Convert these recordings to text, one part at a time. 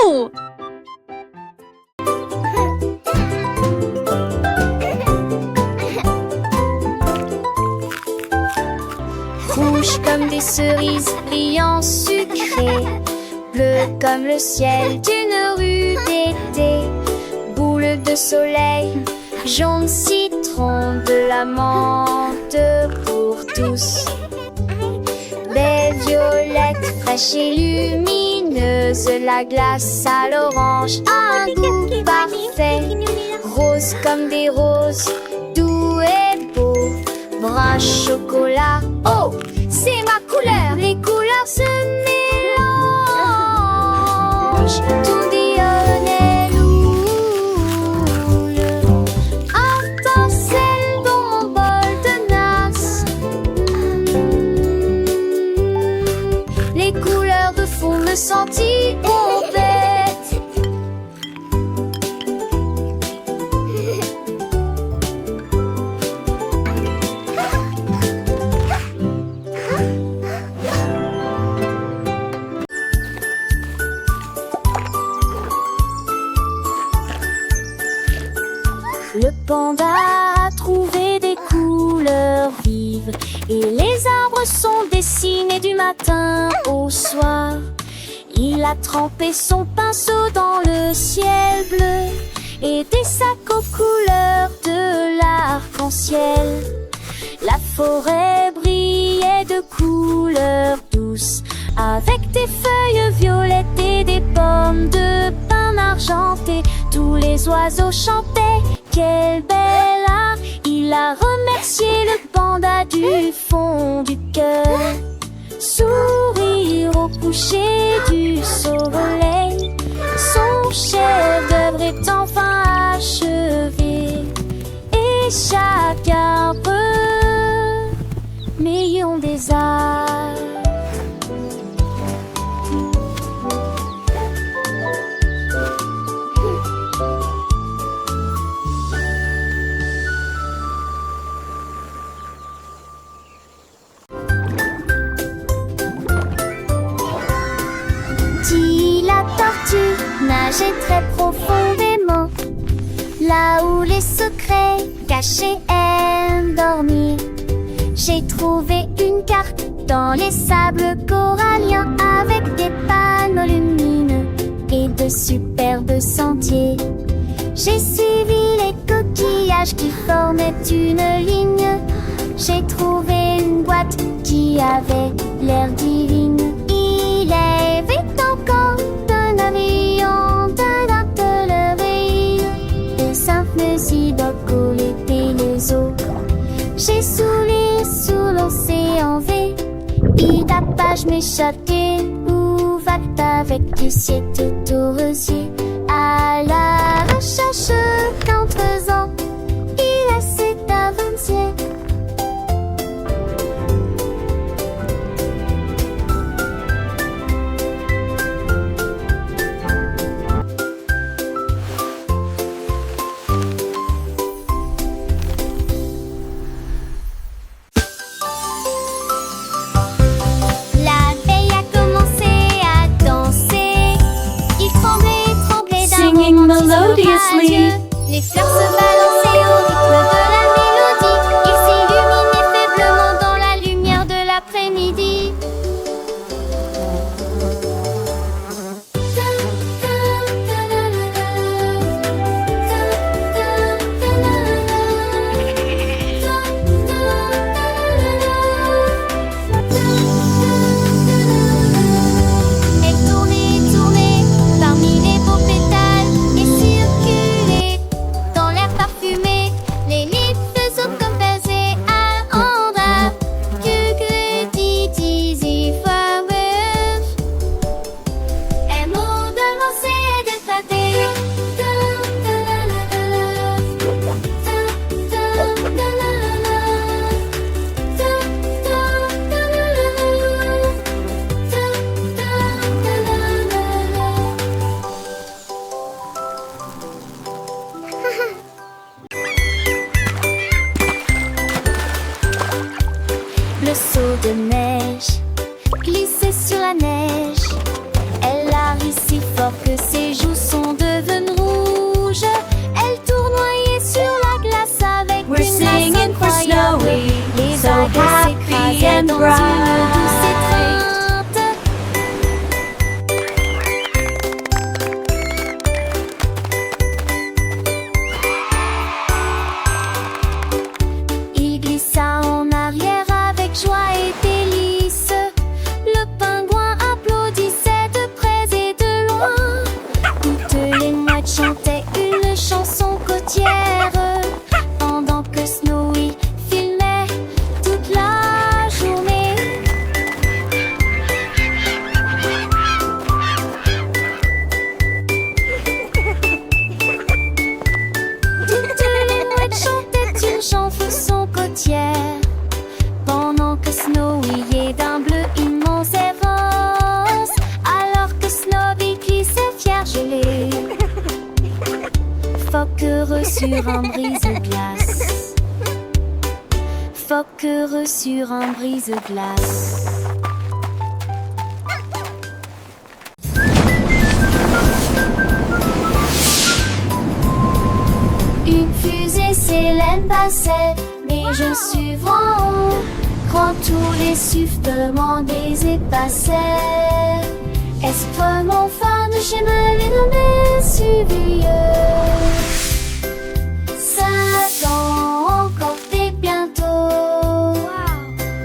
Oh! Rouge comme des cerises, brillant sucré, bleu comme le ciel d'une rue d'été, boule de soleil, jaune citron, de la menthe pour tous. Des violettes fraîches et lumineuses, la glace à l'orange, un goût parfait. Rose comme des roses, doux et beau, brun chocolat, oh, c'est ma couleur. Les couleurs se mélangent, tout dionne et loule. Étincelle dans mon bol de nasse. Les couleurs de fond me sentir bête. Le panda a trouvé des couleurs vives et les arbres sont dessinés du matin au soir. Il a trempé son pinceau dans le ciel bleu et des sacs aux couleurs de l'arc-en-ciel. La forêt brillait de couleurs douces avec des feuilles violettes et des pommes de pin argentées. Tous les oiseaux chantaient. Quel bel art! Il a remercié le panda du fond du cœur. Sourire au coucher du soleil, son chef-d'œuvre est enfin achevé. Et chaque arbre, millions des arts. Nager très profondément, là où les secrets cachés aiment dormir. J'ai trouvé une carte dans les sables coralliens avec des panneaux lumineux et de superbes sentiers. J'ai suivi les coquillages qui formaient une ligne. J'ai trouvé une boîte qui avait l'air divine. Il avait encore d'un avion, d'un atelier, des simples idoles et les eaux. J'ai souri sous l'océan V, et tapage m'échapper, où va-t-il avec du ciel tout au rosier? À la recherche d'un trésor, il essaie d'avancer. Melodiously. Les fleurs se balançaient au rythme de la mélodie. Ils s'illuminaient faiblement dans la lumière de l'après-midi. Elle tournait, tournait parmi les beaux pétales et circulait dans l'air parfumé. Les livres faisaient comme baisers à Andra. Que dit flowers. Un mot de lancer et de flatter. Le seau de neige glissait sur la neige. Elle a ri si fort. fort que ses joues sont devenues rouges. Elle tournoyait sur la glace avec We're une grâce singing for incroyable. Snowy, Les so vagues happy s'écrasaient and dans bright. une douce étreinte. Il glissa en arrière avec joie et délice. Le pingouin applaudissait de près et de loin. Toutes les mouettes chantaient une chanson côtière pendant que Snowy filmait toute la journée. Toutes les mouettes chantaient une chanson côtière pendant que Snowy est d'un bleu immense et rose, alors que Snowy glissait fier gelé. Phoque heureux sur un brise-glace. Phoque heureux sur un brise-glace. Une fusée Célène passait, mais je suis en haut. Quand tous les sifflements des épassaient, est-ce vraiment fin de chemin les suivieux? 5 ans encore et bientôt.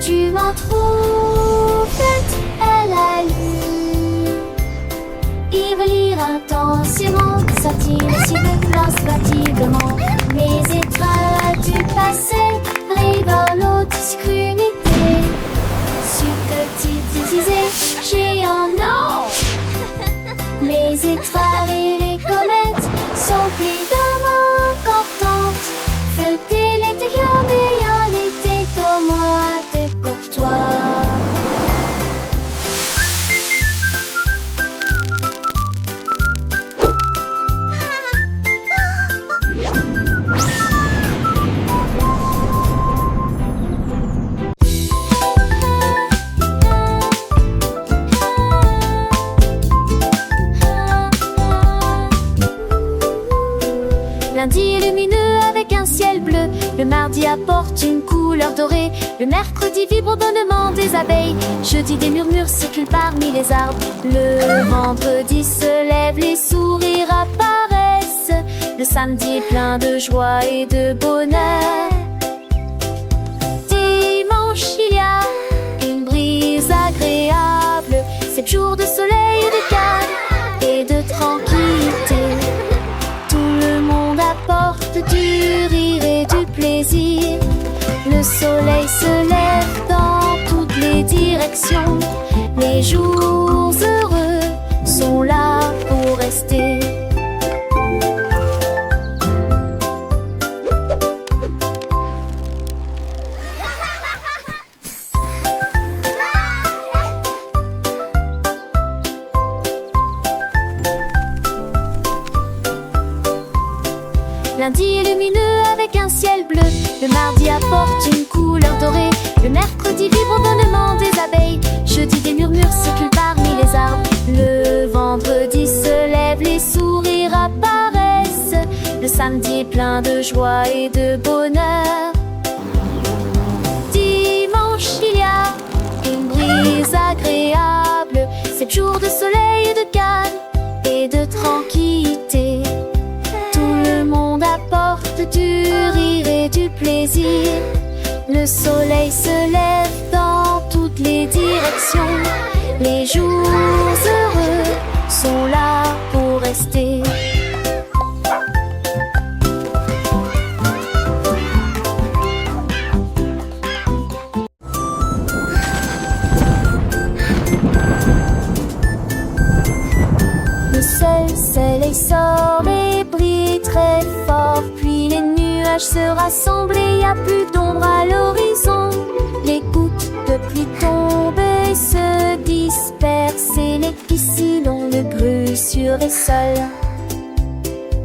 Tu m'en trouves bête, elle a lu. Il veut lire intensément, sortir si de classe fatiguement. Mes étoiles du passé révèlent discrédité. Subtilisé, géant, non. Les étoiles et les comètes sont évidemment importantes. Feuilleter l'intérieur, mais en été comme moi de courtois. Lundi lumineux avec un ciel bleu. Le mardi apporte une couleur dorée. Le mercredi vibre au bonnement des abeilles. Jeudi des murmures circulent parmi les arbres. Le vendredi se lève, les sourires apparaissent. Le samedi est plein de joie et de bonheur. Dimanche il y a une brise agréable. 7 jours de soleil et de calme et de tranquillité. Apporte du rire et du plaisir. Le soleil se lève dans toutes les directions. Les jours heureux sont là pour rester. Lundi est lumineux avec un ciel bleu. Le mardi apporte une couleur dorée. Le mercredi vibre au bonnement des abeilles. Jeudi des murmures circulent parmi les arbres. Le vendredi se lève, les sourires apparaissent. Le samedi est plein de joie et de bonheur. Dimanche il y a une brise agréable. 7 jours de soleil et de calme et de tranquillité. Apporte du rire et du plaisir. Le soleil se lève dans toutes les directions. Les jours heureux sont là pour rester. Le soleil sort et brille très fort. Puis les nuages se rassemblent et il n'y a plus d'ombre à l'horizon. Les gouttes de pluie tombent et se dispersent. Et les piscines ont le grue sur les sols.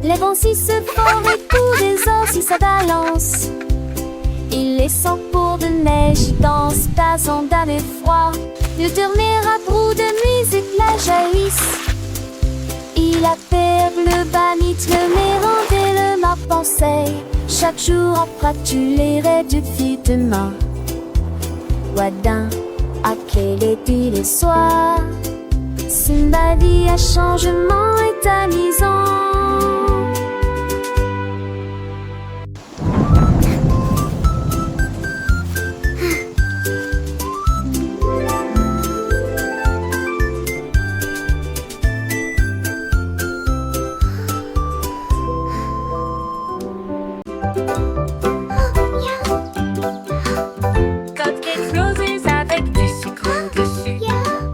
Les vents si se forment et tout désordre si ça balance. Il les sent pour de neige dansent, passant d'un effroi. De dormir à bout de musique la jaillissent. la perle, le banit, le mérande et le map pensée. Chaque jour en pratu les raies du fil demain. Wadin, à quel est les soirs. Simbadi à changement est amusant. Cupcakes roses avec du sucre dessus.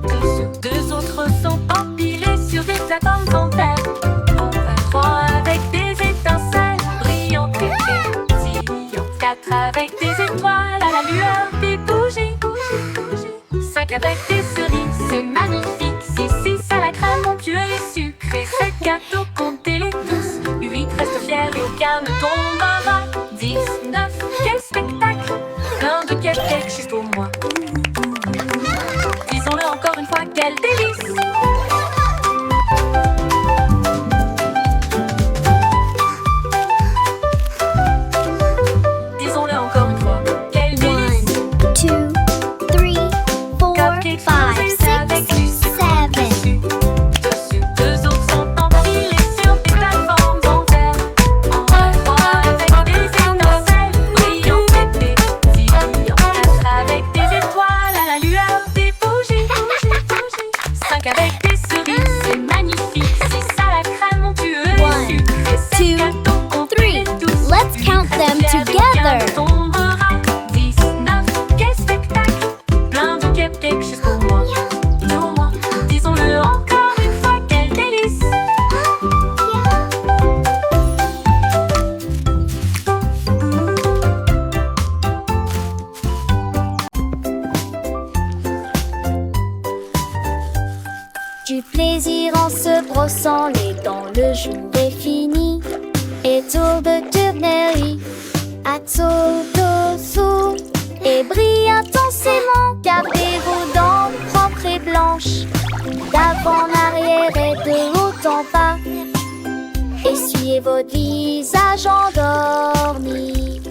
Dessous, deux autres sont empilés sur des plateformes en terre. Enfin, trois avec des étincelles brillantes et pétillantes. Quatre avec des étoiles à la lueur des bougies. Cinq avec des cerises, c'est magnifique. Six à la crème onctueux et sucrée. Sept gâteaux, comptez-les tous. 8 restent fiers et aucun ne tombera. 10, 9, quel spectacle! Plein de cupcakes juste pour moi. Disons-le encore une fois, quel délice! Disons-le encore une fois, quel délice! 1, 2, 3, 4, Cupcakes 5, roses avec du 6, sucre 7. dessus. Dessus, deux autres sont empilés sur des plateformes en terre. En trois avec des étincelles brillantes et pétillantes. Quatre avec des étoiles à la lueur des bougies. Cinq avec des cerises, c'est magnifique. Six à la crème onctueux et sucrée. Sept gâteaux, comptez-les tous. Let's count them Huit together. aucun ne tombera. 10, 9, quel spectacle! Plein de cupcakes juste pour moi. Pour moi, disons-le encore une fois, quel délice! Du plaisir en se brossant les dents, le jour est fini. Et tour de tournerie, à tour dessous. Et brille intensément, gardez vos dents propres et blanches. D'avant en arrière et de haut en bas. Essuyez votre visage endormi.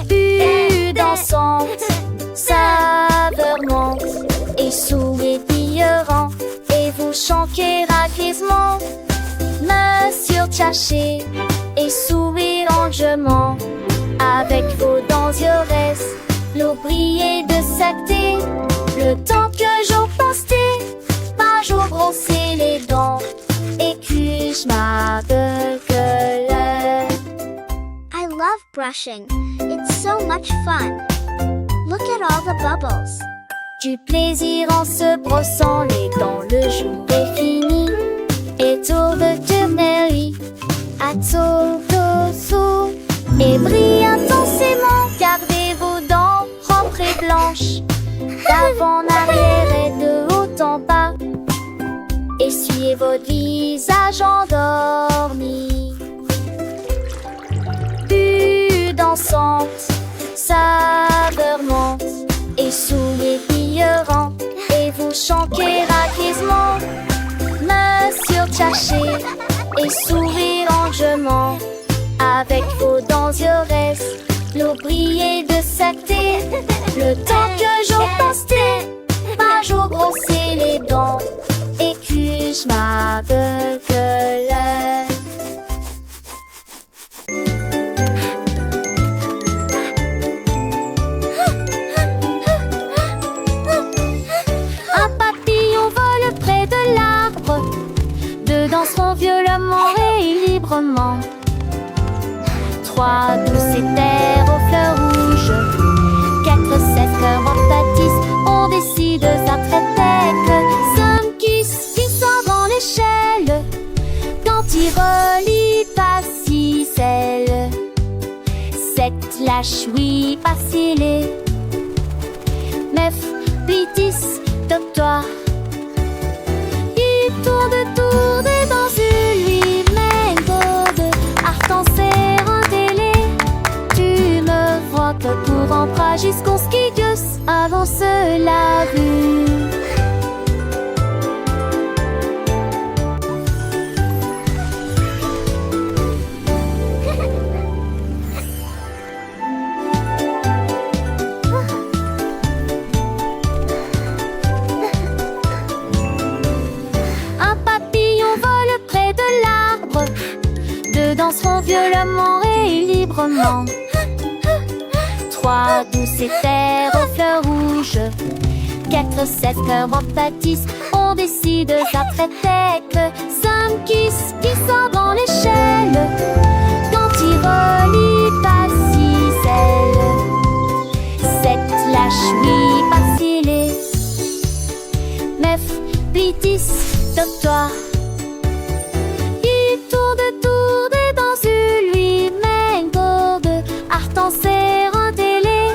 Vue dansante, saveur monte. Et sourire pillerant, et vous chantez raquisement. Main surchargée et sourire longuement. Avec vos dents yores, l'eau brillait de sacté. Le temps que j'en pastais, par jour brosser les dents. Et que je m'appelle. I love brushing. It's so much fun. Look at all the bubbles. Du plaisir en se brossant les dents, le jour est fini. Et tour de tournerie, à tour dessous. Et brille intensément, gardez vos dents propres et blanches. D'avant en arrière et de haut en bas. Essuyez votre visage endormi. Vue dansante, saveur monte. Et sourire pillerant, et vous chantez raquisement. Main surchargée et sourire longuement. Avec vos dents yores, l'eau brillait de sacté. Le temps que j'en pastais, par jour brosser les dents. Et que je m'appelle. Un papillon vole près de l'arbre. Deux danseront violemment et librement. Trois douces éthers aux fleurs rouges. 4 cœurs en pâtissent. On décide sa traitèque. 5 qui sort dans l'échelle. Quand il relie pas si celle. 7 lâche oui pas scellé. 9, 8, 10 doctoire. Il tourne et dans une lui-même de art en serre en télé. Tu me vois que pour en bras jusqu'au skidius avance la vue. danseront violemment et librement. 3 douces éthers aux fleurs rouges. 4 7 cœurs en pâtissent. On décide ça très tête. 5 qui sort dans l'échelle. Quand Tiroli passe 7 lâche oui vaciller. 9 plitis doctoire. Il tourne dans lui-même gourde. Artan serre un délai.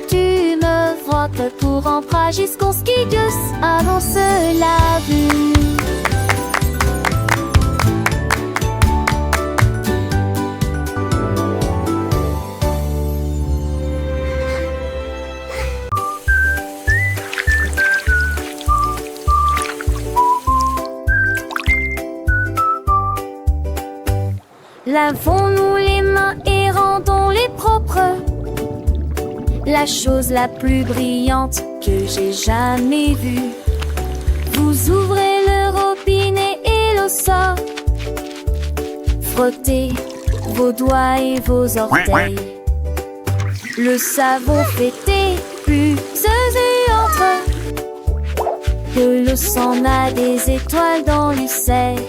Tu me frottes pour emprunt jusqu'au skidius. Avant cela vu. Lavons-nous les mains et rendons-les propres. La chose la plus brillante que j'ai jamais vue. Vous ouvrez le robinet et l'eau sort. Frottez vos doigts et vos orteils. Le savon fait épuiseuse et entre. De l'eau s'en a des étoiles dans l'ucelle.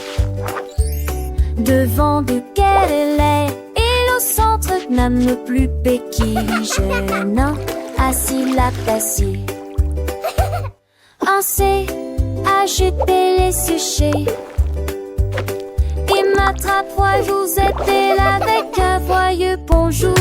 Devant duquel elle est, et au centre n'aime plus péquille. Jeune, assis la tassée. Un C, acheter les séchés. Et m'attrape, vous êtes là avec un joyeux bonjour.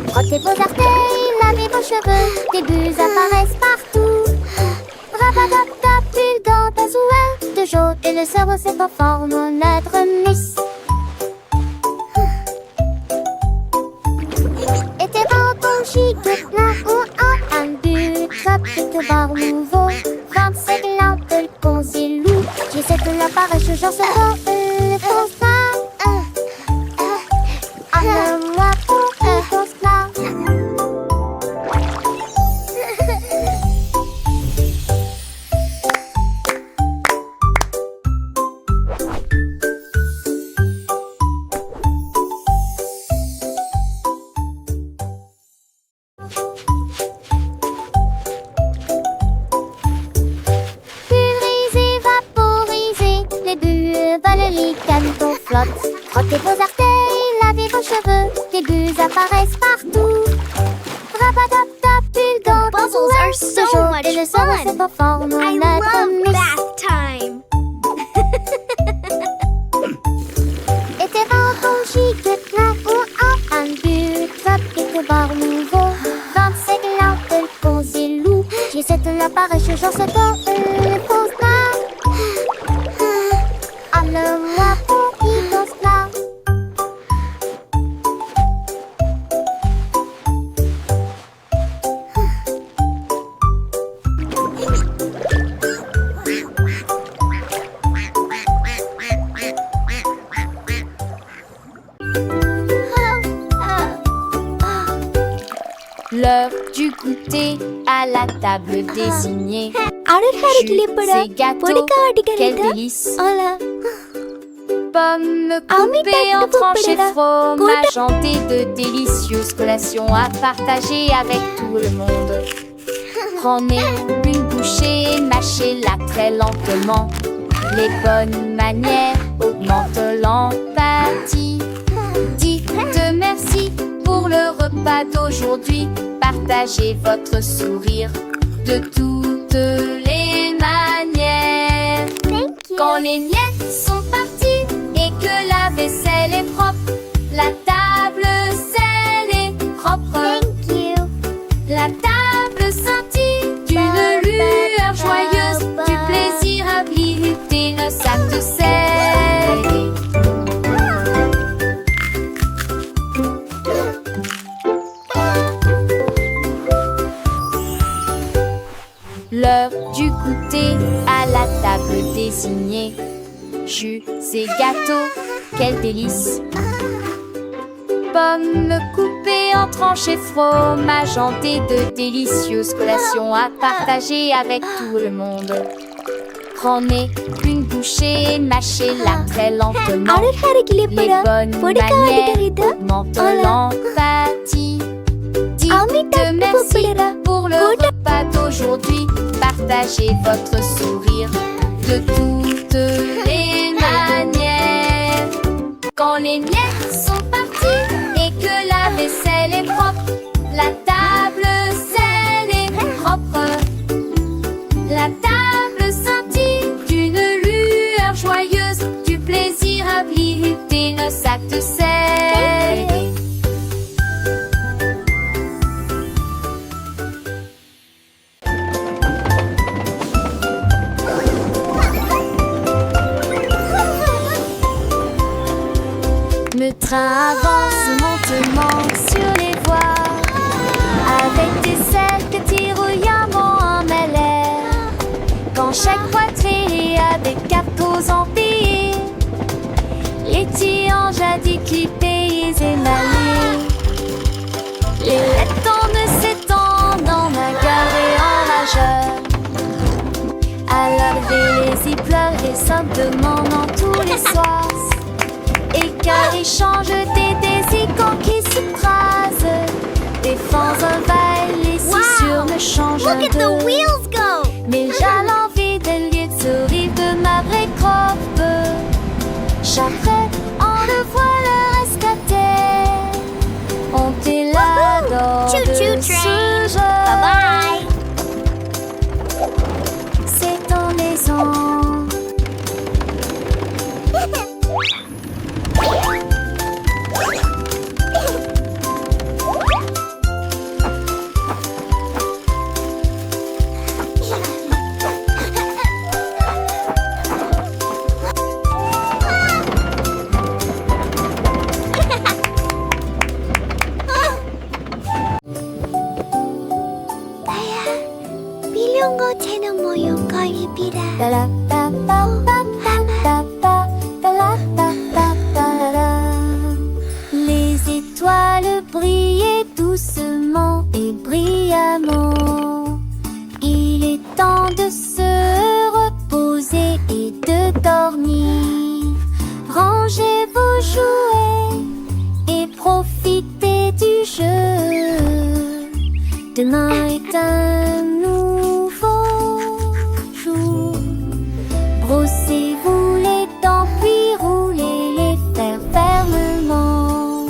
Frottez vos artères, lavez vos cheveux. Des bulles apparaissent partout. Rapadapta, pull dans ta zouette de jaune. Et le cerveau se conforme au notre miss. Et tes barbons chic, plein ou un but. Chapitre bar nouveau. 25 lampes de consilou. J'essaie de l'appareil, je genre ce mot. Le constat. Moi pour frottez vos artères, lavez vos cheveux. Des bulles apparaissent partout. Rapadapta, pull dans ta Bubbles are so much et le cerveau se fun. conforme I au notre love miss. bath time. Et tes barbons chic, plein ou un but. Chapitre bar nouveau. 25 lampes de consilou. J'essaie de l'appareil, je genre ce corps. Le constat. Moi pour Igosla. L'heure du goûter à la table désignée. Ces gâteaux, quel délice. Pommes coupées en tranchées de fromage, hanté de délicieuses collations à partager avec tout le monde. Prenez une bouchée et mâchez-la très lentement. Les bonnes manières augmentent l'empathie. Dites merci pour le repas d'aujourd'hui. Partagez votre sourire de toutes les manières. Quand les miettes sont parties et que la vaisselle est propre, la table scelle est propre. La table scintille d'une lueur joyeuse, du plaisir à gluténeux, ça te sert. manger à la table désignée. Jus et gâteaux, quel délice! Pommes coupées en tranches et fromage et de délicieuses collations à partager avec tout le monde. Prenez une bouchée et mâchez-la très lentement. Les bonnes manières augmentent l'empathie. Dites merci pour le repas d'aujourd'hui. Partagez votre sourire de toutes les manières. Quand les miettes sont parties et que la vaisselle est propre, la table saine est propre. La table scintille d'une lueur joyeuse, du plaisir à visiter nos sacs de sel. Le train avance lentement sur les voies, avec des selles que tire en l'air. Quand chaque poitrine a des capos empilés, les tiges jadis clippés et émaillés. Les lettres ne s'étendent en bagarre et en rageur. À laver les pleurs et simplement tous les soirs. Et car échange des désicants qui se crasent, des fans envahissent les cissures me changent Look at the de. wheels go! Mais j'ai l'envie de lieu de sourire de ma vraie croppe. Chaque on le voit le rescater. On t'est là dans Choo-choo de train. ce jeu. Bye C'est en maison. 비룡고 채널 모형 거입니다. Les étoiles brillaient doucement et brillamment. Il est temps de se reposer et de dormir. Rangez vos jouets et profitez du jeu. Demain est un nouveau jour. Brossez-vous les dents puis roulez les fers fermement.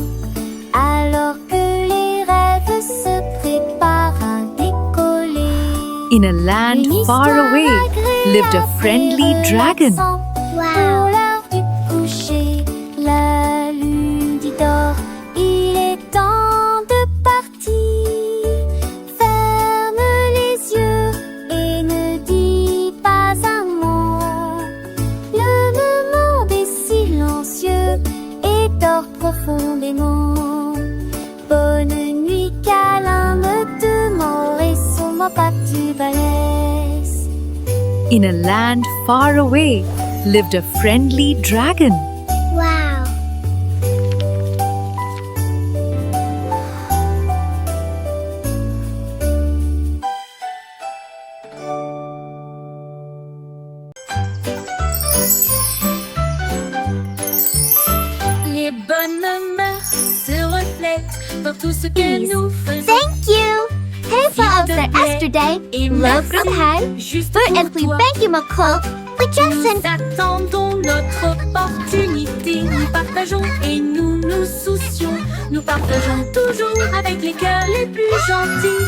Alors que les rêves se préparent à décoller. In a land Une far histoire away lived a agréable friendly et dragon. relaxante. Wow. Pour l'heure du coucher, la lune dit d'or, il est temps de partir. Ferme les yeux et ne dis pas un mot. Le monde est silencieux et dort profondément. Bonne nuit, câlin, me demeure et sûrement pas du balèze. In a land far away lived a friendly dragon. Wow. Les bonnes mœurs se reflètent dans tout ce que nous faisons. Thank you. Hälsa avser yesterday. Et Love merci from High. juste För pour en fly toi. thank you McCall. We Nous just attendons notre opportunité. Nous partageons et nous nous soucions. Nous partageons toujours avec les cœurs les plus gentils.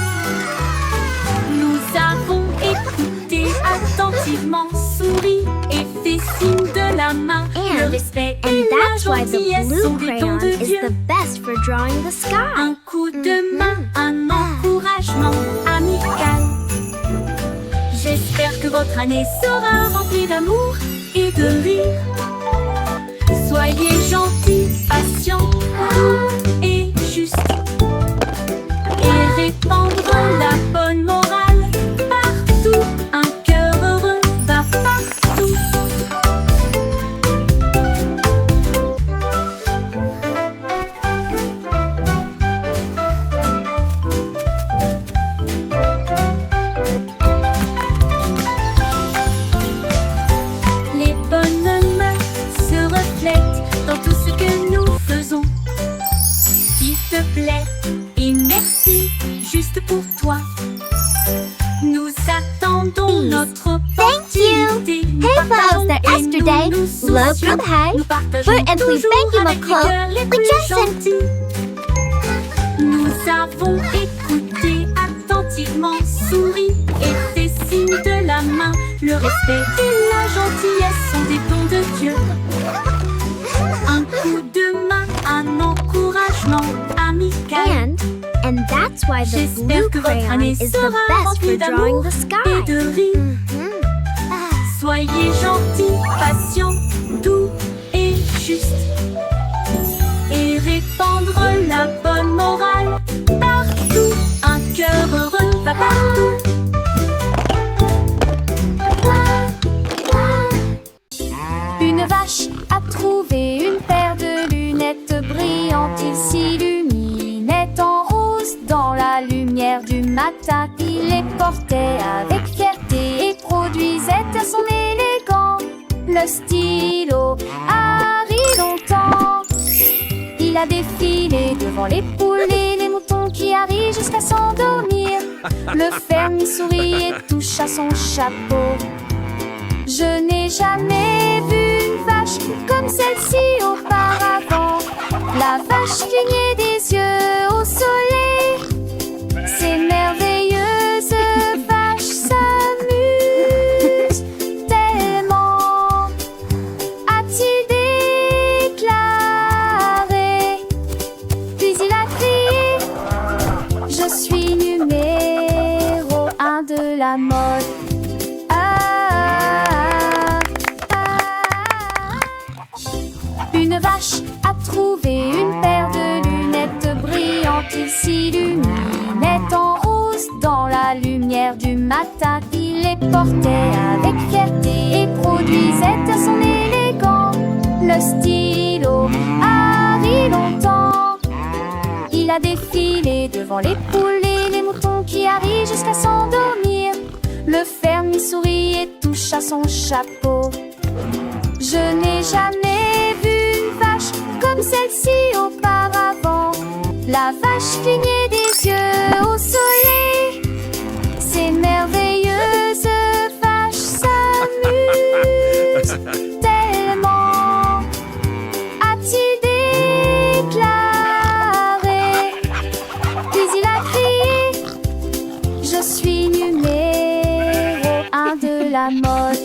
Nous avons écouté attentivement, souri et fait signe de la main. Le respect et la that's why the gentillesse sont blue des dons crayon de is Dieu. the best for drawing the sky. Un coup de main, un encouragement amical. J'espère que votre année sera remplie d'amour et de rire. Soyez gentils, patients, doux et justes. Et répandre la bonne morale partout. Un cœur heureux today. Love from Hay. Nous partageons Bert and Blue, toujours thank you, avec le McCall. cœur les We plus just sent- gentils. Nous avons écouté attentivement, souri et fait signe de la main. Le respect et la gentillesse sont des dons de Dieu. Un coup de main, un encouragement amical. And that's why the J'espère blue que votre crayon année is the sera best remplie for drawing d'amour the et sky. de rire. Soyez gentils, patients, doux et justes. Et répandre la bonne morale partout. Un cœur heureux va partout. Une vache a trouvé une paire de lunettes brillantes. Il s'illuminait en rose dans la lumière du matin. Il les portait avec fierté et produisait à son élégant le stylo Harry longtemps. Il a défilé devant les poules et les moutons qui arrivent jusqu'à s'endormir. Le fermier sourit et touche à son chapeau. Je n'ai jamais vu une vache comme celle-ci auparavant. La vache clignait des yeux au soleil. Ces merveilleuses vaches s'amusent tellement, a-t-il déclaré. Puis il a crié: je suis numéro 1 de la mode. Une vache a trouvé une paire de lunettes brillantes. Il s'illuminait en rose dans la lumière du matin. Il les portait avec fierté et produisait à son élégant le stylo Harry longtemps. Il a défilé devant les poules et les moutons qui arrivent jusqu'à s'endormir. Le fermier sourit et touche à son chapeau. Je n'ai jamais vu une vache comme celle-ci auparavant. La vache clignait des yeux au soleil. Ces merveilleuses vaches s'amusent tellement, a-t-il déclaré. Puis il a crié: je suis numéro 1 de la mode.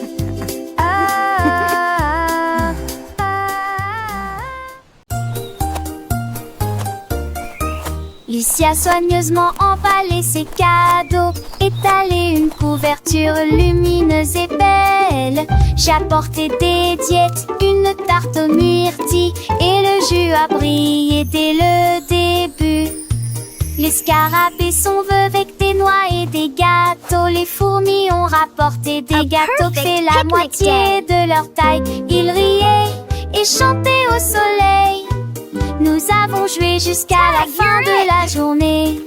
Lucie a soigneusement emballé ses cadeaux, étalé une couverture lumineuse et belle. J'ai apporté des diètes, une tarte aux myrtilles, et le jus a brillé dès le début. Les scarabées sont vœux avec des noix et des gâteaux. Les fourmis ont rapporté des gâteaux qui fait la moitié de leur taille. Ils riaient et chantaient au soleil. Nous avons joué jusqu'à la fin de la journée.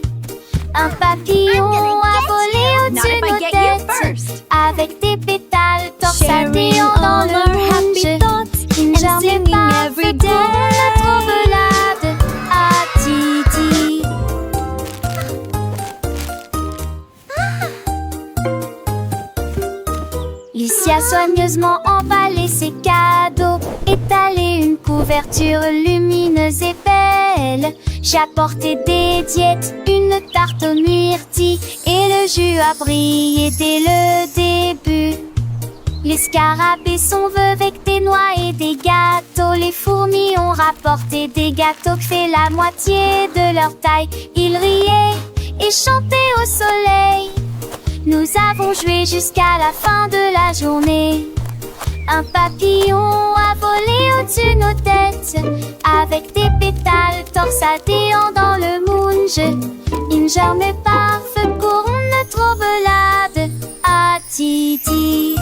Un papillon a volé au-dessus de nos têtes, avec des pétales torsadés dans le rouge. Une journée parfaite pour la trommelade à Titi. Lucie a soigneusement emballé ses cadeaux, étalé une couverture lumineuse et belle. J'ai apporté des diètes, une tarte aux myrtilles, et le jus a brillé dès le début. Les scarabées sont vœux avec des noix et des gâteaux. Les fourmis ont rapporté des gâteaux qui fait la moitié de leur taille. Ils riaient et chantaient au soleil. Nous avons joué jusqu'à la fin de la journée. Un papillon a volé au-dessus de nos têtes, avec des pétales torsadés dans le moonge. Une journée parfaite pour notre trommelade à Titi.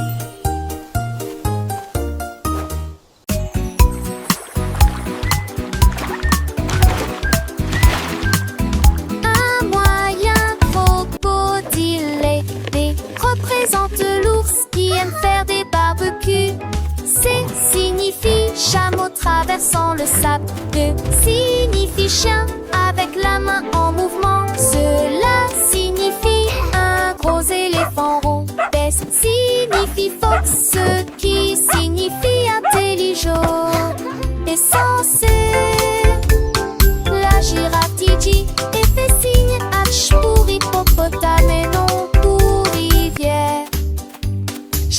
Un moyen crocodile représente l'ours qui aime faire des barbecues. C signifie chameau traversant le sable. E signifie chien avec la main en mouvement. Cela signifie un gros éléphant rond. S signifie fox, ce qui signifie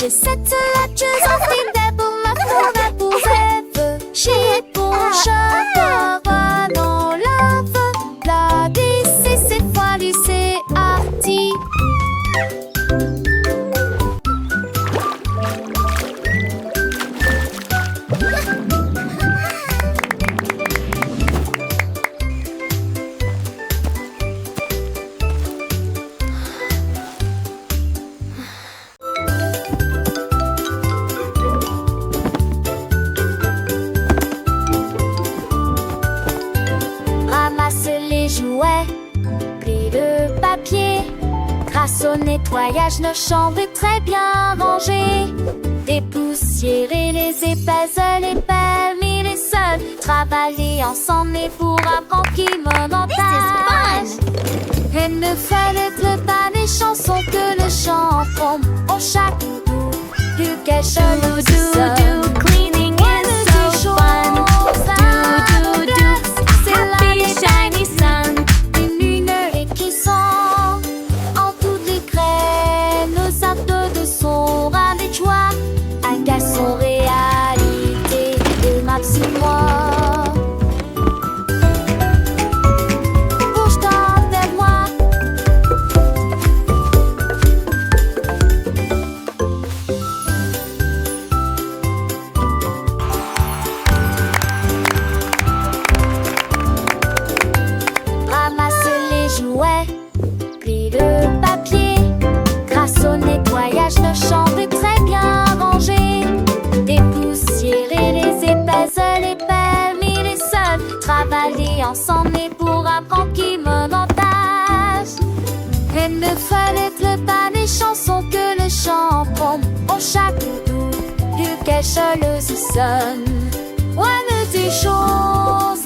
J'ai cette lettre en fidèle pour ma forêt pour rêve. J'ai pour cheveux dans lave. La lycée, c'est fois lycée arty. Ramasse les jouets, plie le papier. Grâce au nettoyage, nos chambres est très bien rangées. Dépoussiérer les épaisseurs, les permis, les sols. Travailler ensemble et pour apprendre qui montage. Et ne fallait pas les chansons que le chant tombe. On chaque bout, plus quelque chose de Cleaning is so fun. C'est happy shiny sun. Une lumière qui sent en toutes les graines. Nos actes de son ras des joies. Un garçon réalité de Maximois. Bouge-toi vers moi. Ramasse les jouets, plie le papier. Grâce au nettoyage, nos chambres est très bien rangées. Dépoussiérer les épaisseurs, les permis, les sols. Travailler ensemble et pour apprendre qui montage. Et ne fallait pas les chansons que le chant tombe. En chaque bout, plus quelque chose sonne. Ouais, mais des choses